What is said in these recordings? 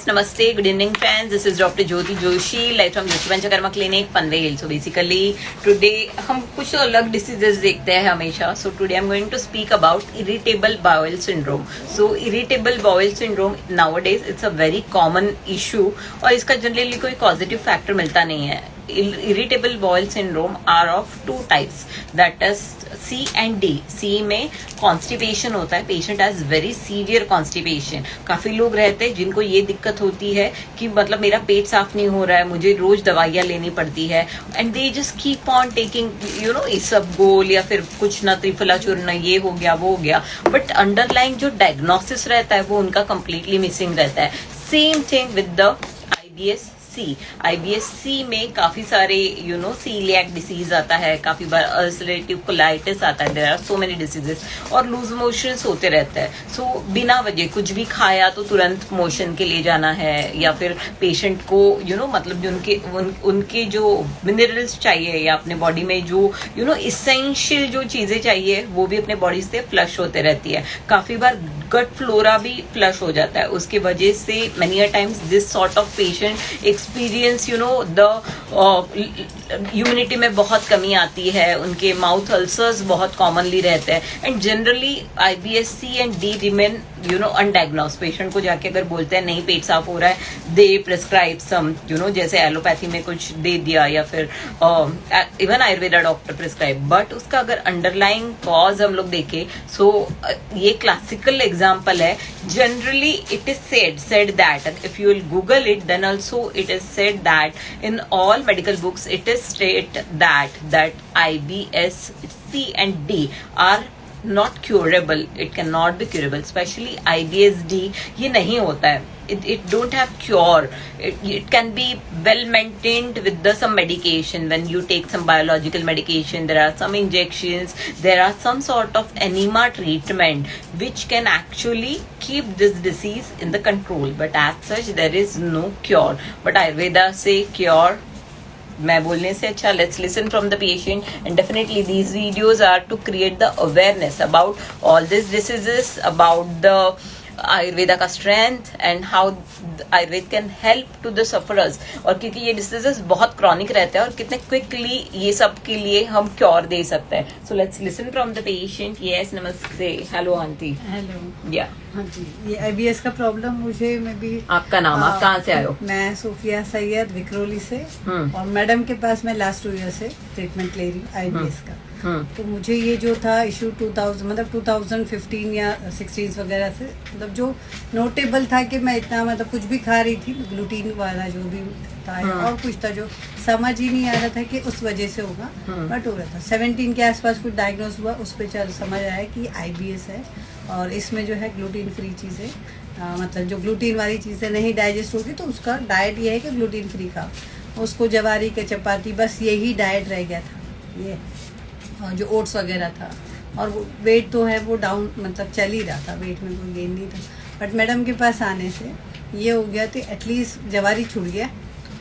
Namaste, good evening friends. This is Dr. Jyoti Joshi, live from Joshi Panchakarma Clinic, Panvel Hill. So basically today हम कुछ अलग diseases देखते हैं हमेशा. So today I'm going to speak about irritable bowel syndrome. So irritable bowel syndrome nowadays it's a very common issue और इसका generally कोई causative factor मिलता नहीं है. Irritable bowel syndrome are of two types, that is C and D. C में constipation होता है, patient has very severe constipation. काफी लोग रहते हैं जिनको ये दिक्कत होती है कि मतलब मेरा पेट साफ नहीं हो रहा है, मुझे रोज दवाइयाँ लेनी पड़ती है and they just keep on taking इसबगोल या फिर कुछ ना त्रिफला चूर्ण, ये हो गया वो हो गया, but underlying जो diagnosis रहता है वो उनका completely missing रहता है. Same thing with the IBS-C में काफी सारे celiac डिसीज आता है, काफी बार अल्सरेटिव कोलाइटिस आता है, there are so many diseases और लूज मोशंस होते रहते हैं. सो बिना वजह कुछ भी खाया तो तुरंत मोशन के लिए जाना है, या फिर पेशेंट को मतलब जो उनके जो मिनरल्स चाहिए या अपने बॉडी में जो इसेंशियल जो चीजें चाहिए वो भी अपने बॉडी से फ्लश होते रहती है. काफी बार गट फ्लोरा भी फ्लश हो जाता है, उसके वजह से many a times this sort of patient experience the immunity में बहुत कमी आती है, उनके माउथ अल्सर्स बहुत कॉमनली रहते हैं and generally IBS-C and D remain undiagnosed. Patient को जाके अगर बोलते हैं नहीं पेट साफ हो रहा है, दे प्रिस्क्राइब सम जैसे एलोपैथी में कुछ दे दिया या फिर even Ayurveda doctor prescribe, but उसका अगर अंडरलाइंग कॉज हम लोग देखें सो ये क्लासिकल एग्जाम्पल है. Generally it is said that if you will google it then also it is said that in all medical books it is state that IBS-C and D are not curable. It cannot be curable, especially IBS-D ये नहीं होता है. It don't have cure. It can be well maintained with some medication. When you take some biological medication, there are some injections, there are some sort of enema treatment which can actually keep this disease in the control. But as such, there is no cure. But Ayurveda say cure. मैं बोलने से अच्छा let's listen from the patient, and definitely these videos are to create the awareness about all these diseases, about the Ayurveda का strength and how Ayurveda can help to the sufferers. और क्योंकि ये diseases बहुत chronic रहते हैं और कितने क्विकली ये सब के लिए हम क्योर दे सकते हैं. So let's listen from the patient. Yes, नमस्ते. Hello aunty. हेलो. या हाँ जी, ये IBS का प्रॉब्लम मुझे मैं भी. आपका नाम, आप कहाँ से आए हो? मैं सोफिया सैयद विक्रोली से, और मैडम के पास मैं लास्ट 2 ईयर से ट्रीटमेंट ले रही हूँ IBS का. तो मुझे ये जो था इशू 2015 या 16 वगैरह से मतलब जो नोटेबल था कि मैं इतना मतलब कुछ भी खा रही थी, ग्लूटीन वाला जो भी था और कुछ था जो समझ ही नहीं आ रहा था कि उस वजह से होगा, बट हो रहा था. 17 के आसपास कुछ डायग्नोस हुआ, उस पर समझ आया कि IBS है और इसमें जो है ग्लूटीन फ्री चीज़ें मतलब जो ग्लूटीन वाली चीज़ें नहीं डाइजेस्ट होगी तो उसका डाइट ये है कि ग्लूटीन फ्री खाओ. उसको जवारी के चपाती बस यही डाइट रह गया था, ये जो ओट्स वगैरह था. और वेट तो है वो डाउन मतलब चल ही रहा था, वेट में कोई गेन नहीं था. बट मैडम के पास आने से ये हो गया तो एटलीस्ट जवारी छूट गया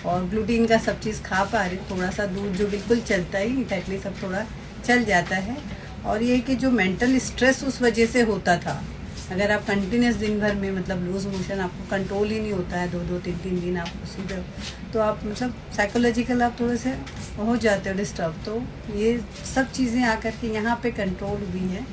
और ग्लूटीन का सब चीज़ खा पा रही. थोड़ा सा दूध जो बिल्कुल चलता ही नहीं था एटलीस्ट अब थोड़ा चल जाता है. और ये कि जो मेंटल स्ट्रेस उस वजह से होता था, अगर आप कंटिन्यूस दिन भर में मतलब लूज मोशन आपको कंट्रोल ही नहीं होता है, 2-3 दिन आप उसी पर, तो आप मतलब साइकोलॉजिकल आप थोड़े से हो जाते हो डिस्टर्ब. तो ये सब चीज़ें आकर के यहाँ पे कंट्रोल हुई है.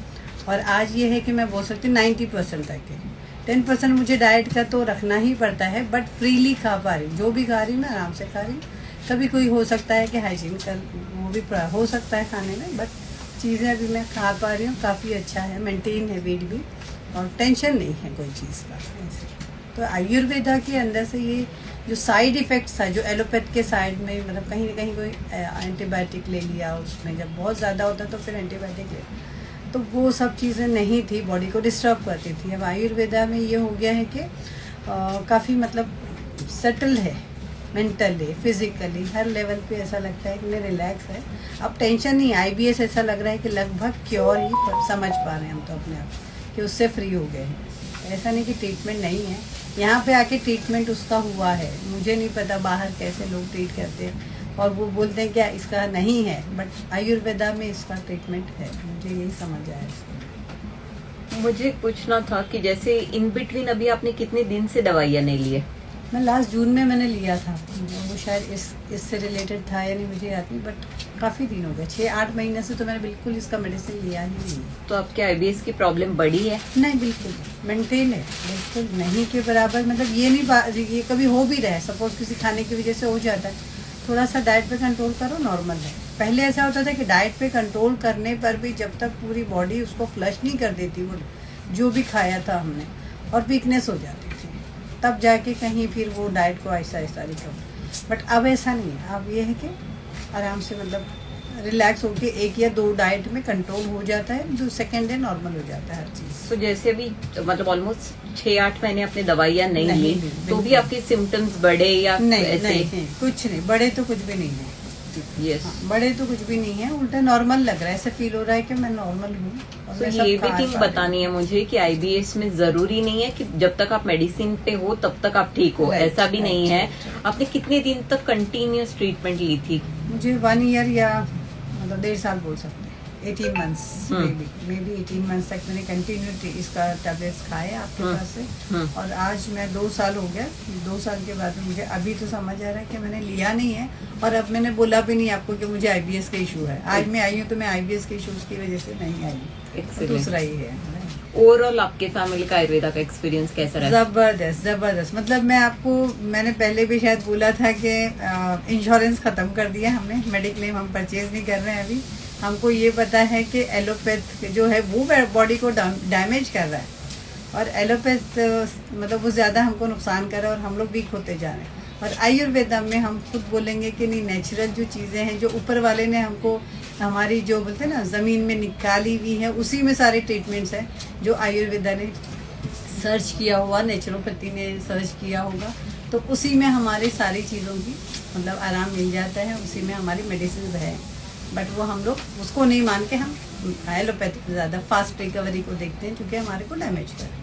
और आज ये है कि मैं बोल सकती हूँ 90% तक है. 10% मुझे डाइट का तो रखना ही पड़ता है, बट फ्रीली खा पा रही हूँ. जो भी खा रही हूँ मैं आराम से खा रही हूँ. कभी कोई हो सकता है कि हाइजीन का वो भी हो सकता है खाने में, बट चीज़ें अभी मैं खा पा रही हूँ. काफ़ी अच्छा है, मेंटेन है वेट भी, और टेंशन नहीं है कोई चीज़ का ऐसे. तो आयुर्वेदा के अंदर से ये जो साइड इफ़ेक्ट्स था, जो एलोपैथ के साइड में मतलब कहीं ना कहीं कोई एंटीबायोटिक ले लिया, उसमें जब बहुत ज़्यादा होता तो फिर एंटीबायोटिक ले, तो वो सब चीज़ें नहीं थी, बॉडी को डिस्टर्ब करती थी. अब आयुर्वेदा में ये हो गया है कि काफ़ी मतलब सेटल है मेंटली फिजिकली हर लेवल पे. ऐसा लगता है कि मैं रिलैक्स है, अब टेंशन नहीं. IBS ऐसा लग रहा है कि लगभग क्योर ही समझ पा रहे हैं हम तो अपने आप कि उससे फ्री हो गए हैं. ऐसा नहीं कि ट्रीटमेंट नहीं है, यहाँ पे आके ट्रीटमेंट उसका हुआ है. मुझे नहीं पता बाहर कैसे लोग ट्रीट करते हैं और वो बोलते हैं क्या इसका नहीं है, बट आयुर्वेदा में इसका ट्रीटमेंट है. मुझे यही समझ आया इसका. मुझे पूछना था कि जैसे इन बिटवीन अभी आपने कितने दिन से दवाइयाँ नहीं लिए? मैं लास्ट जून में मैंने लिया था, वो शायद इससे रिलेटेड था या नहीं मुझे याद नहीं, बट काफ़ी दिन हो गए, 6-8 महीने से तो मैंने बिल्कुल इसका मेडिसिन लिया ही नहीं। तो आपके आईबीएस की प्रॉब्लम बढ़ी है? नहीं, बिल्कुल मेंटेन है, बिल्कुल नहीं के बराबर। मतलब ये नहीं, ये कभी हो भी रहा है, सपोज किसी खाने की वजह से हो जाता है, थोड़ा सा डाइट पे कंट्रोल करो, नॉर्मल है। पहले ऐसा होता था कि डाइट पे कंट्रोल करने पर भी जब तक पूरी बॉडी उसको फ्लश नहीं कर देती वो जो भी खाया था हमने, और वीकनेस हो जाती थी, तब जाके कहीं फिर वो डाइट को आहिस्ता आहिस्ता रिकवर। बट अब ऐसा नहीं है, अब ये है कि आराम से मतलब रिलैक्स होके 1 या 2 डाइट में कंट्रोल हो जाता है, जो सेकेंड डे नॉर्मल हो जाता है हर चीज़। तो जैसे अभी मतलब ऑलमोस्ट 6-8 महीने आपने दवाइयाँ नहीं ली, तो बिल्कुल। भी आपके सिम्टम्स बढ़े या नहीं, ऐसे? नहीं, कुछ नहीं, बड़े तो कुछ भी नहीं है। यस। हाँ, बड़े तो कुछ भी नहीं है, उल्टा नॉर्मल लग रहा है, ऐसा फील हो रहा है कि मैं नॉर्मल हूँ। और तो मैं सब ये भी खा थिंग पा रही बतानी है मुझे कि आईबीएस में जरूरी नहीं है कि जब तक आप मेडिसिन पे हो तब तक आप ठीक हो, Right, ऐसा भी नहीं है। right. आपने कितने दिन तक कंटिन्यूअस ट्रीटमेंट ली थी? हूँ। मुझे 1 ईयर या मतलब 1.5 साल बोल सकते हैं, 18 मंथ्स मे बी 18 मंथ्स तक मैंने कंटिन्यू इसका टैबलेट्स खाए आपके पास से। और आज मैं 2 साल हो गया, 2 साल के बाद में मुझे अभी तो समझ आ रहा है कि मैंने लिया नहीं है, और अब मैंने बोला भी नहीं आपको कि मुझे आईबीएस का इशू है। आज मैं आई हूँ तो मैं आईबीएस के इश्यूज की वजह से नहीं आई, दूसरा ही है। ओवरऑल आपके फैमिली का आयुर्वेदा का एक्सपीरियंस कैसा रहा? जबरदस्त। मतलब मैंने पहले भी शायद बोला था कि इंश्योरेंस खत्म कर दिया हमने, मेडिक्लेम हम परचेज नहीं कर रहे हैं अभी। हमको ये पता है कि एलोपैथ जो है वो बॉडी को डैमेज कर रहा है, और एलोपैथ मतलब वो ज़्यादा हमको नुकसान कर रहा है और हम लोग वीक होते जा रहे हैं। और आयुर्वेदा में हम खुद बोलेंगे कि नहीं, नेचुरल जो चीज़ें हैं, जो ऊपर वाले ने हमको हमारी जो बोलते हैं ना ज़मीन में निकाली हुई है, उसी में सारे ट्रीटमेंट्स हैं जो आयुर्वेदा ने सर्च किया हुआ, नेचुरोपैथी ने सर्च किया होगा, तो उसी में हमारी सारी चीज़ों की मतलब आराम मिल जाता है, उसी में हमारी मेडिसिन है। बट वो हम लोग उसको नहीं मान के हम एलोपैथी ज़्यादा फास्ट रिकवरी को देखते हैं, क्योंकि हमारे को डैमेज करे।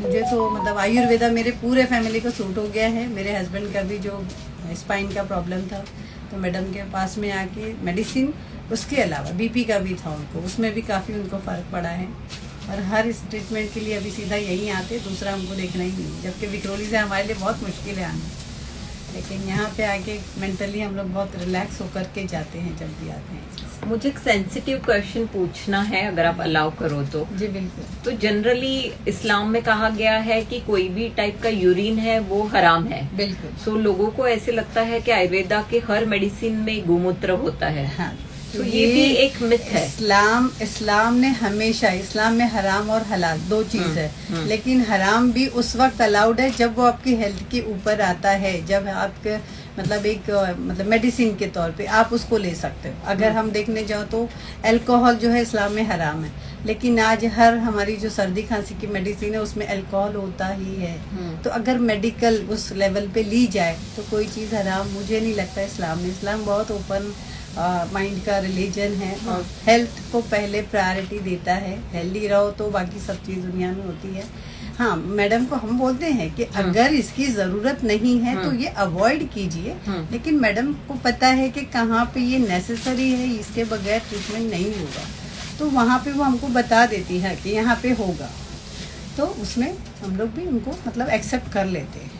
मुझे तो मतलब आयुर्वेदा मेरे पूरे फैमिली को सूट हो गया है। मेरे हस्बैंड का भी जो स्पाइन का प्रॉब्लम था, तो मैडम के पास में आके मेडिसिन, उसके अलावा बीपी का भी था उनको, उसमें भी काफ़ी उनको फ़र्क पड़ा है। और हर इस ट्रीटमेंट के लिए अभी सीधा यहीं आते, दूसरा हमको देखना ही नहीं, जबकि विक्रोली से हमारे लिए बहुत मुश्किल है आना, लेकिन यहाँ पे आके मेंटली हम लोग बहुत रिलैक्स होकर के जाते हैं जब भी आते हैं। मुझे एक सेंसिटिव क्वेश्चन पूछना है, अगर आप अलाउ करो तो। जी बिल्कुल। तो जनरली इस्लाम में कहा गया है कि कोई भी टाइप का यूरिन है वो हराम है। बिल्कुल। सो लोगों को ऐसे लगता है कि आयुर्वेदा के हर मेडिसिन में गोमूत्र होता है। हाँ, तो ये भी एक मिथ है। इस्लाम ने हमेशा, इस्लाम में हराम और हलाल 2 चीज है, लेकिन हराम भी उस वक्त अलाउड है जब वो आपकी हेल्थ के ऊपर आता है, जब आपके मतलब एक मतलब मेडिसिन के तौर पे आप उसको ले सकते हो। अगर हम देखने जाओ तो अल्कोहल जो है इस्लाम में हराम है, लेकिन आज हर हमारी जो सर्दी खांसी की मेडिसिन है उसमें अल्कोहल होता ही है। तो अगर मेडिकल उस लेवल पे ली जाए तो कोई चीज़ हराम मुझे नहीं लगता इस्लाम में। इस्लाम बहुत ओपन माइंड का रिलीजन है, और हेल्थ को पहले प्रायोरिटी देता है। हेल्दी रहो तो बाकी सब चीज़ दुनिया में होती है। हाँ, मैडम को हम बोलते हैं कि अगर इसकी ज़रूरत नहीं है तो ये अवॉइड कीजिए, लेकिन मैडम को पता है कि कहाँ पे ये नेसेसरी है, इसके बगैर ट्रीटमेंट नहीं होगा, तो वहाँ पे वो हमको बता देती है कि यहाँ पे होगा, तो उसमें हम लोग भी उनको मतलब एक्सेप्ट कर लेते हैं।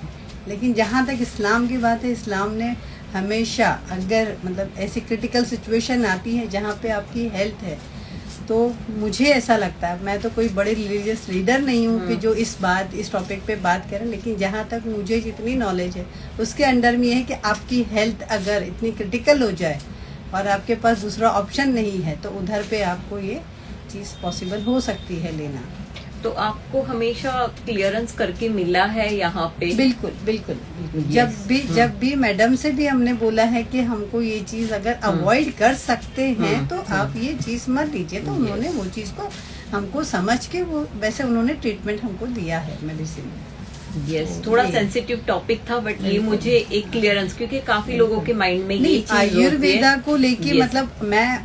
लेकिन जहाँ तक इस्लाम की बात है, इस्लाम ने हमेशा अगर मतलब ऐसी क्रिटिकल सिचुएशन आती है जहाँ पे आपकी हेल्थ है, तो मुझे ऐसा लगता है, मैं तो कोई बड़े रिलीजियस लीडर नहीं हूँ कि जो इस टॉपिक पे बात करें, लेकिन जहाँ तक मुझे जितनी नॉलेज है उसके अंडर में ये है कि आपकी हेल्थ अगर इतनी क्रिटिकल हो जाए और आपके पास दूसरा ऑप्शन नहीं है, तो उधर पे आपको ये चीज़ पॉसिबल हो सकती है लेना। तो आपको हमेशा क्लियरेंस करके मिला है यहाँ पे? बिल्कुल बिल्कुल। जब भी मैडम से भी हमने बोला है कि हमको ये चीज अगर अवॉइड कर सकते हैं तो आप ये चीज मत लीजिए, तो उन्होंने वो चीज को हमको समझ के वो वैसे उन्होंने ट्रीटमेंट हमको दिया है मेडिसिन में। यस, थोड़ा सेंसिटिव टॉपिक था, बट ये मुझे एक क्लियरेंस, क्योंकि काफी लोगों के माइंड में ये चीज आयुर्वेदा को लेके मतलब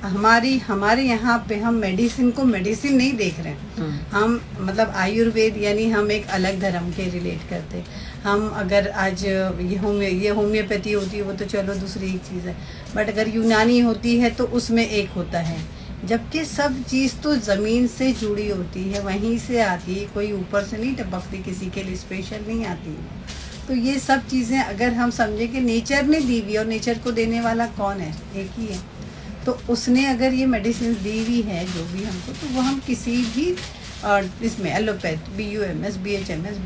हमारे यहाँ पे हम मेडिसिन को मेडिसिन नहीं देख रहे हैं। हम मतलब आयुर्वेद यानी हम एक अलग धर्म के रिलेट करते। हम अगर आज ये होम्योपैथी होती है वो तो चलो दूसरी एक चीज़ है, बट अगर यूनानी होती है तो उसमें एक होता है, जबकि सब चीज़ तो ज़मीन से जुड़ी होती है, वहीं से आती है, कोई ऊपर से नहीं टपकती, किसी के लिए स्पेशल नहीं आती है। तो ये सब चीज़ें अगर हम समझे कि नेचर ने दी हुई, और नेचर को देने वाला कौन है, एक ही है, तो उसने अगर ये मेडिसिन दी हुई है जो भी हमको, तो वो हम किसी भी इसमें एलोपैथ, BUMS, BHMS,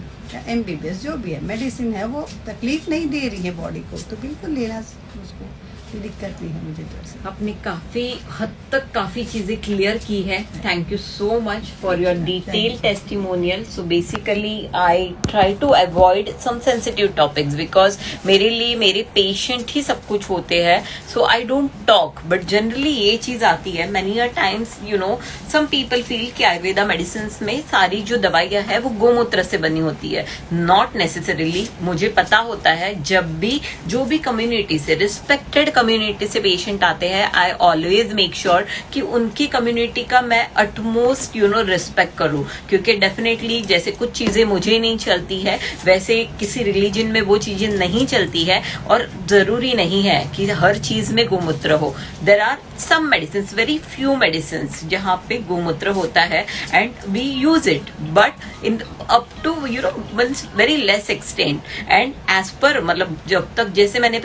MBBS जो भी है मेडिसिन है, वो तकलीफ नहीं दे रही है बॉडी को, तो बिल्कुल लेना उसको, कोई दिक्कत नहीं है मुझे तो ऐसे। आपने काफी हद तक काफी चीजें क्लियर की है. Thank you so much for your detail testimonial. So basically I try to avoid some sensitive topics because मेरे लिए मेरे पेशेंट ही सब कुछ होते हैं. So I don't talk, but generally ये चीज आती है many a times, you know, some people feel कि आयुर्वेदा मेडिसिन में सारी जो दवाइयां है वो गोमूत्र से बनी होती है. Not necessarily. मुझे पता होता है जब भी जो भी कम्युनिटी से, रिस्पेक्टेड कम्युनिटी से पेशेंट आते हैं, आई ऑलवेज मेक श्योर कि उनकी कम्युनिटी का मैं अटमोस्ट रिस्पेक्ट करूं, क्योंकि डेफिनेटली जैसे कुछ चीजें मुझे नहीं चलती है वैसे किसी रिलीजन में वो चीजें नहीं चलती है, और जरूरी नहीं है कि हर चीज में गोमूत्र हो. There are some medicine, very few medicine जहां पे गोमूत्र होता है and we use it, but in up to very less extent. And as per मतलब जब तक जैसे मैंने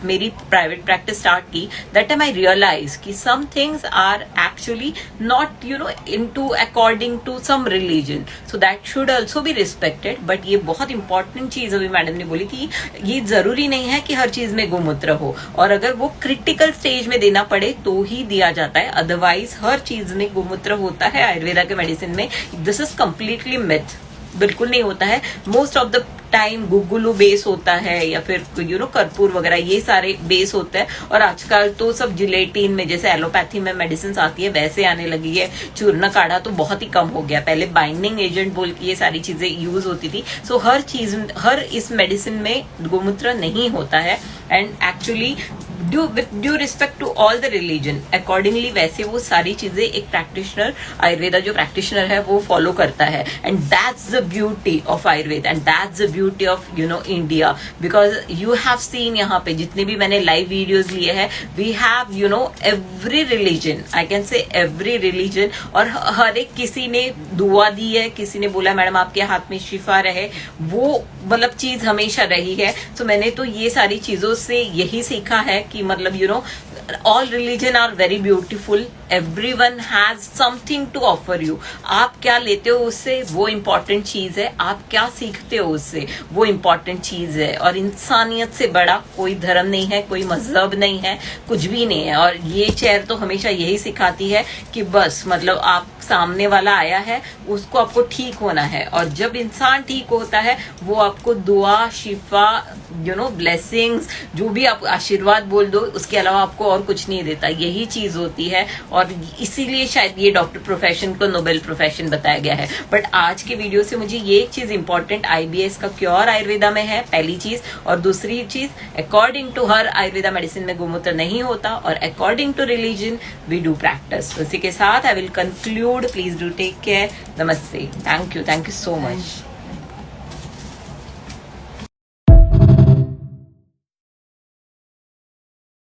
मेरी प्राइवेट प्रैक्टिस स्टार्ट की, दैट टाइम आई रियलाइज कि some things are actually not into according to some religion, so that should also be respected. But ये बहुत इंपॉर्टेंट चीज अभी मैडम ने बोली कि ये जरूरी नहीं है कि हर चीज में गोमूत्र हो, और अगर वो क्रिटिकल स्टेज में देना पड़े तो ही दिया जाता है, अदरवाइज हर चीज में गोमूत्र होता है आयुर्वेदा के मेडिसिन में. This is completely myth. बिल्कुल नहीं होता है. Most of the time guggulu base होता है या फिर कर्पूर वगैरह, ये सारे बेस होते हैं. और आजकल तो सब जिलेटिन में, जैसे एलोपैथी में मेडिसिन आती है वैसे आने लगी है. चूर्ण काढ़ा तो बहुत ही कम हो गया, पहले बाइंडिंग एजेंट बोल के ये सारी चीजें यूज होती थी. सो हर इस मेडिसिन में गोमूत्र नहीं होता है. And actually due respect to all the religion, accordingly वैसे वो सारी चीजें एक प्रैक्टिशनर, आयुर्वेदा जो प्रैक्टिशनर है वो फॉलो करता है. And that's the beauty of Ayurveda and that's the beauty of India, because you have seen यहाँ पे जितने भी मैंने लाइव वीडियोज लिए हैं, we have every religion, I can say every religion, और हर एक किसी ने दुआ दी है, किसी ने बोला मैडम आपके हाथ में शिफा रहे, वो मतलब चीज हमेशा रही है. तो मैंने तो ये सारी चीजों से यही सीखा है कि मतलब all religion are very beautiful, everyone has something to offer you. आप क्या लेते हो उससे वो इम्पोर्टेंट चीज है, आप क्या सीखते हो उससे वो इम्पोर्टेंट चीज है. और इंसानियत से बड़ा कोई धर्म नहीं है, कोई मजहब नहीं है, कुछ भी नहीं है. और ये चेयर तो हमेशा यही सिखाती है कि बस मतलब आप सामने वाला आया है उसको आपको ठीक होना है, और जब इंसान ठीक होता है वो आपको दुआ, शिफा, ब्लेसिंग्स, जो भी आप आशीर्वाद बोल दो, उसके अलावा आपको और कुछ नहीं देता. यही चीज होती है, और इसीलिए शायद ये डॉक्टर प्रोफेशन को नोबेल प्रोफेशन बताया गया है. बट आज के वीडियो से मुझे ये एक चीज इंपॉर्टेंट, IBS का क्योर आयुर्वेदा में है, पहली चीज. और दूसरी चीज, अकॉर्डिंग टू हर आयुर्वेदा मेडिसिन में गोमूत्र नहीं होता, और according to religion we do practice. इसी के साथ I will conclude. Please do take care. नमस्ते. Thank you so much.